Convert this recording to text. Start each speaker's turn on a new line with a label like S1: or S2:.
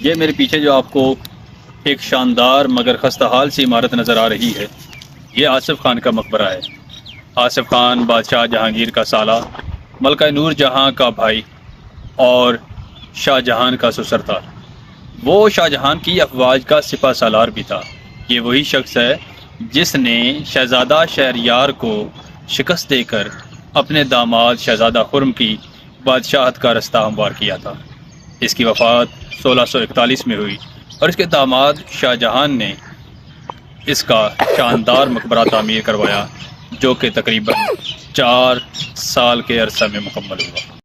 S1: یہ میرے پیچھے جو آپ کو ایک شاندار مگر خستہ حال سی عمارت نظر آ رہی ہے، یہ آصف خان کا مقبرہ ہے۔ آصف خان بادشاہ جہانگیر کا سالہ، ملکہ نور جہاں کا بھائی اور شاہ جہان کا سسر تھا۔ وہ شاہ جہان کی افواج کا سپہ سالار بھی تھا۔ یہ وہی شخص ہے جس نے شہزادہ شہریار کو شکست دے کر اپنے داماد شہزادہ خرم کی بادشاہت کا رستہ ہموار کیا تھا۔ اس کی وفات 1641 میں ہوئی اور اس کے داماد شاہ جہان نے اس کا شاندار مقبرہ تعمیر کروایا، جو کہ تقریباً 4 سال کے عرصہ میں مکمل ہوا۔